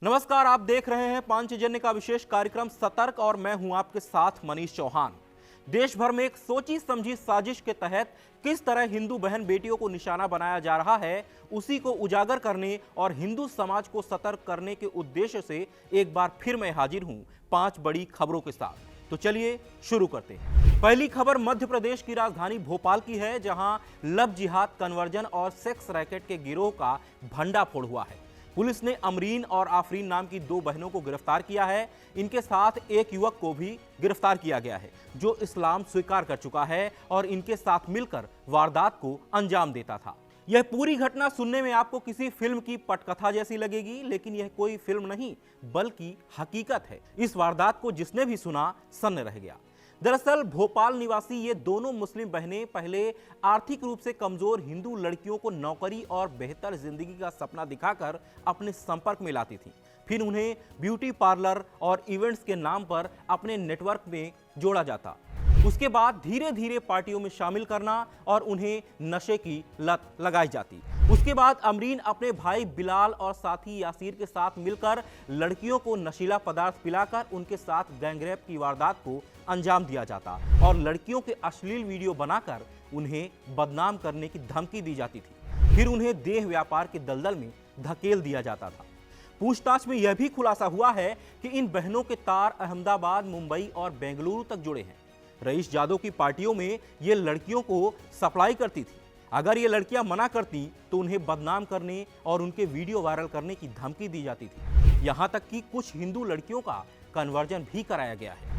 नमस्कार, आप देख रहे हैं पांचजन्य का विशेष कार्यक्रम सतर्क और मैं हूं आपके साथ मनीष चौहान। देश भर में एक सोची समझी साजिश के तहत किस तरह हिंदू बहन बेटियों को निशाना बनाया जा रहा है, उसी को उजागर करने और हिंदू समाज को सतर्क करने के उद्देश्य से एक बार फिर मैं हाजिर हूं 5 बड़ी खबरों के साथ। तो चलिए शुरू करते हैं। पहली खबर मध्य प्रदेश की राजधानी भोपाल की है, जहां लव जिहाद, कन्वर्जन और सेक्स रैकेट के गिरोह का भंडाफोड़ हुआ है। पुलिस ने अमरीन और आफरीन नाम की 2 बहनों को गिरफ्तार किया है। इनके साथ एक युवक को भी गिरफ्तार किया गया है, जो इस्लाम स्वीकार कर चुका है और इनके साथ मिलकर वारदात को अंजाम देता था। यह पूरी घटना सुनने में आपको किसी फिल्म की पटकथा जैसी लगेगी, लेकिन यह कोई फिल्म नहीं बल्कि हकीकत है। इस वारदात को जिसने भी सुना सन्न रह गया। दरअसल भोपाल निवासी ये दोनों मुस्लिम बहनें पहले आर्थिक रूप से कमजोर हिंदू लड़कियों को नौकरी और बेहतर जिंदगी का सपना दिखाकर अपने संपर्क में लाती थीं। फिर उन्हें ब्यूटी पार्लर और इवेंट्स के नाम पर अपने नेटवर्क में जोड़ा जाता। उसके बाद धीरे धीरे पार्टियों में शामिल करना और उन्हें नशे की लत लगाई जाती। उसके बाद अमरीन अपने भाई बिलाल और साथी यासीर के साथ मिलकर लड़कियों को नशीला पदार्थ पिलाकर उनके साथ गैंगरेप की वारदात को अंजाम दिया जाता और लड़कियों के अश्लील वीडियो बनाकर उन्हें बदनाम करने की धमकी दी जाती थी। फिर उन्हें देह व्यापार के दलदल में धकेल दिया जाता था। पूछताछ में यह भी खुलासा हुआ है कि इन बहनों के तार अहमदाबाद, मुंबई और बेंगलुरु तक जुड़े हैं। रईस जादव की पार्टियों में ये लड़कियों को सप्लाई करती थी। अगर ये लड़कियां मना करती तो उन्हें बदनाम करने और उनके वीडियो वायरल करने की धमकी दी जाती थी। यहां तक कि कुछ हिंदू लड़कियों का कन्वर्जन भी कराया गया है।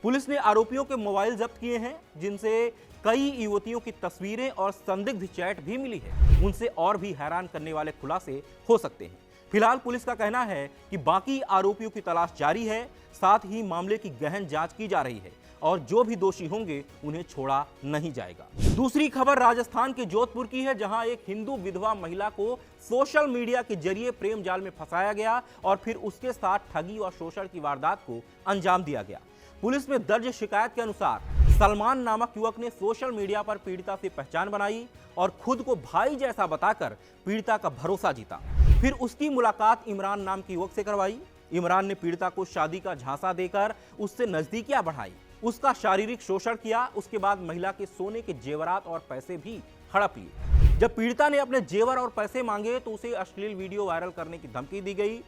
पुलिस ने आरोपियों के मोबाइल जब्त किए हैं, जिनसे कई युवतियों की तस्वीरें और संदिग्ध चैट भी मिली है। उनसे और भी हैरान करने वाले खुलासे हो सकते हैं। फिलहाल पुलिस का कहना है कि बाकी आरोपियों की तलाश जारी है। साथ ही मामले की गहन जांच की जा रही है और जो भी दोषी होंगे उन्हें छोड़ा नहीं जाएगा। दूसरी खबर राजस्थान के जोधपुर की है, जहां एक हिंदू विधवा महिला को सोशल मीडिया के जरिए प्रेम जाल में फंसाया गया और फिर उसके साथ ठगी और शोषण की वारदात को अंजाम दिया गया। पुलिस में दर्ज शिकायत के अनुसार सलमान नामक युवक ने सोशल मीडिया पर पीड़िता से पहचान बनाई और खुद को भाई जैसा बताकर पीड़िता का भरोसा जीता। फिर उसकी मुलाकात इमरान नाम के युवक से करवाई। इमरान ने पीड़िता को शादी का झांसा देकर उससे नजदीकियां बढ़ाई, उसका शारीरिक शोषण किया। उसके बाद महिला के सोने के जेवरात और पैसे भी हड़प लिए। जब पीड़िता ने अपने जेवर और पैसे मांगे तो उसे अश्लील वीडियो वायरल करने की धमकी दी गई।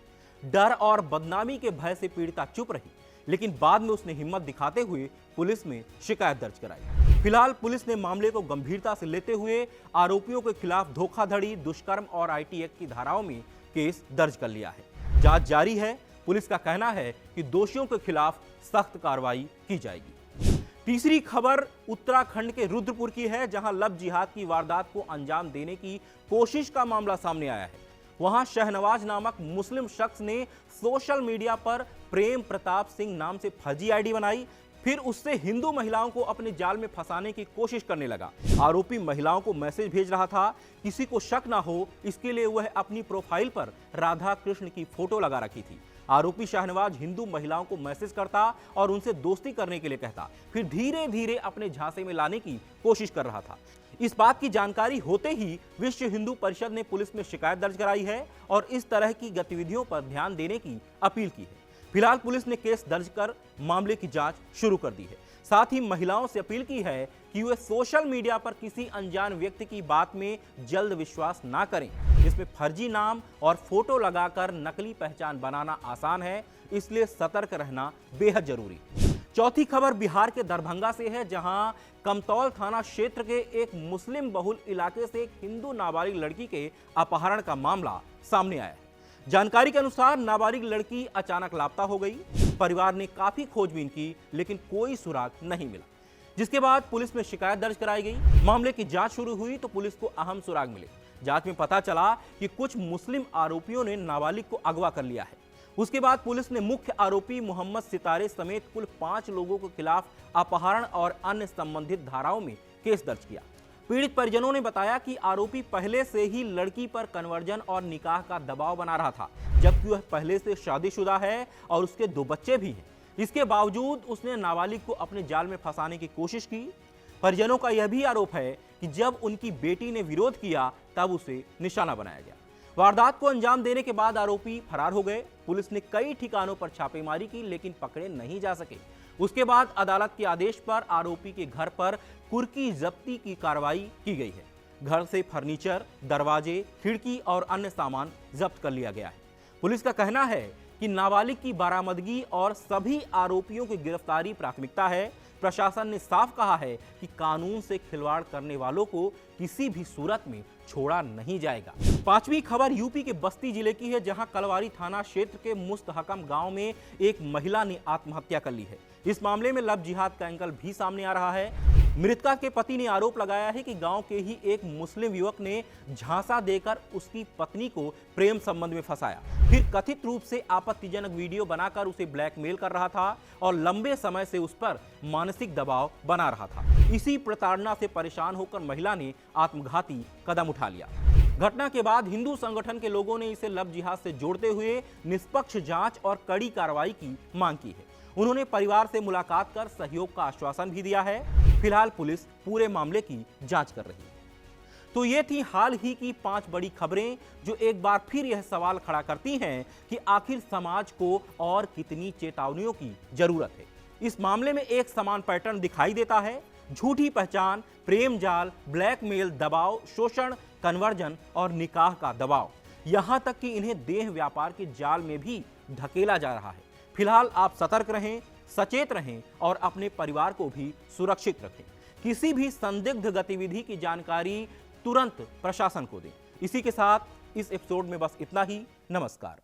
डर और बदनामी के भय से पीड़िता चुप रही, लेकिन बाद में उसने हिम्मत दिखाते हुए पुलिस में शिकायत दर्ज कराई। फिलहाल पुलिस ने मामले को गंभीरता से लेते हुए आरोपियों के खिलाफ धोखाधड़ी, दुष्कर्म और आईटी एक्ट की धाराओं में केस दर्ज कर लिया है। जांच जारी है। पुलिस का कहना है कि दोषियों के खिलाफ सख्त कार्रवाई की जाएगी। तीसरी खबर उत्तराखंड के रुद्रपुर की है, जहां लव जिहाद की वारदात को अंजाम देने की कोशिश का मामला सामने आया है। वहां शहनवाज नामक मुस्लिम शख्स ने सोशल मीडिया पर प्रेम प्रताप सिंह नाम से फर्जी आईडी बनाई। फिर उससे हिंदू महिलाओं को अपने जाल में फंसाने की कोशिश करने लगा। आरोपी महिलाओं को मैसेज भेज रहा था। किसी को शक ना हो इसके लिए वह अपनी प्रोफाइल पर राधा कृष्ण की फोटो लगा रखी थी। आरोपी शहनवाज हिंदू महिलाओं को मैसेज करता और उनसे दोस्ती करने के लिए कहता, फिर धीरे धीरे अपने झांसे में लाने की कोशिश कर रहा था। इस बात की जानकारी होते ही विश्व हिंदू परिषद ने पुलिस में शिकायत दर्ज कराई है और इस तरह की गतिविधियों पर ध्यान देने की अपील की है। फिलहाल पुलिस ने केस दर्ज कर मामले की जांच शुरू कर दी है। साथ ही महिलाओं से अपील की है कि वे सोशल मीडिया पर किसी अनजान व्यक्ति की बात में जल्द विश्वास ना करें। इसमें फर्जी नाम और फोटो लगाकर नकली पहचान बनाना आसान है, इसलिए सतर्क रहना बेहद जरूरी। चौथी खबर बिहार के दरभंगा से है, जहां कमतौल थाना क्षेत्र के एक मुस्लिम बहुल इलाके से एक हिंदू नाबालिग लड़की के अपहरण का मामला सामने आया है। जानकारी के अनुसार नाबालिग लड़की अचानक लापता हो गई। परिवार ने काफी खोजबीन की, लेकिन कोई सुराग नहीं मिला, जिसके बाद पुलिस में शिकायत दर्ज कराई गई। मामले की जांच शुरू हुई तो पुलिस को अहम सुराग मिले। जांच में पता चला कि कुछ मुस्लिम आरोपियों ने नाबालिग को अगवा कर लिया है। उसके बाद पुलिस ने मुख्य आरोपी मोहम्मद सितारे समेत कुल 5 लोगों के खिलाफ अपहरण और अन्य संबंधित धाराओं में केस दर्ज किया। पीड़ित परिजनों ने बताया कि आरोपी पहले से ही लड़की पर कन्वर्जन और निकाह का दबाव बना रहा था, जबकि वह पहले से शादीशुदा है और उसके 2 बच्चे भी हैं। इसके बावजूद उसने नाबालिग को अपने जाल में फंसाने की कोशिश की। परिजनों का यह भी आरोप है कि जब उनकी बेटी ने विरोध किया तब उसे निशाना बनाया गया। वारदात को अंजाम देने के बाद आरोपी फरार हो गए। पुलिस ने कई ठिकानों पर छापेमारी की, लेकिन पकड़े नहीं जा सके। उसके बाद अदालत के आदेश पर आरोपी के घर पर कुर्की जब्ती की कार्रवाई की गई है। घर से फर्नीचर, दरवाजे, खिड़की और अन्य सामान जब्त कर लिया गया है। पुलिस का कहना है कि नाबालिग की बरामदगी और सभी आरोपियों की गिरफ्तारी प्राथमिकता है। प्रशासन ने साफ कहा है कि कानून से खिलवाड़ करने वालों को किसी भी सूरत में छोड़ा नहीं जाएगा। पांचवी खबर यूपी के बस्ती जिले की है, जहां कलवारी थाना क्षेत्र के मुस्तहकम गांव में एक महिला ने आत्महत्या कर ली है। इस मामले में लव जिहाद का एंगल भी सामने आ रहा है। मृतका के पति ने आरोप लगाया है कि गांव के ही एक मुस्लिम युवक ने झांसा देकर उसकी पत्नी को प्रेम संबंध में फंसाया, फिर कथित रूप से आपत्तिजनक वीडियो बनाकर उसे ब्लैकमेल कर रहा था और लंबे समय से उस पर मानसिक दबाव बना रहा था। इसी प्रताड़ना से परेशान होकर महिला ने आत्मघाती कदम उठा लिया। घटना के बाद हिंदू संगठन के लोगों ने इसे लव जिहाद से जोड़ते हुए निष्पक्ष जांच और कड़ी कार्रवाई की मांग की है। उन्होंने परिवार से मुलाकात कर सहयोग का आश्वासन भी दिया है। फिलहाल पुलिस पूरे मामले की जांच कर रही है। तो ये थी हाल ही की 5 बड़ी खबरें, जो एक बार फिर यह सवाल खड़ा करती हैं कि आखिर समाज को और कितनी चेतावनियों की जरूरत है। इस मामले में एक समान पैटर्न दिखाई देता है। झूठी पहचान, प्रेम जाल, ब्लैकमेल, दबाव, शोषण, कन्वर्जन और निकाह का दबाव, यहां तक कि इन्हें देह व्यापार के जाल में भी ढकेला जा रहा है। फिलहाल आप सतर्क रहें, सचेत रहें और अपने परिवार को भी सुरक्षित रखें। किसी भी संदिग्ध गतिविधि की जानकारी तुरंत प्रशासन को दें। इसी के साथ इस एपिसोड में बस इतना ही। नमस्कार।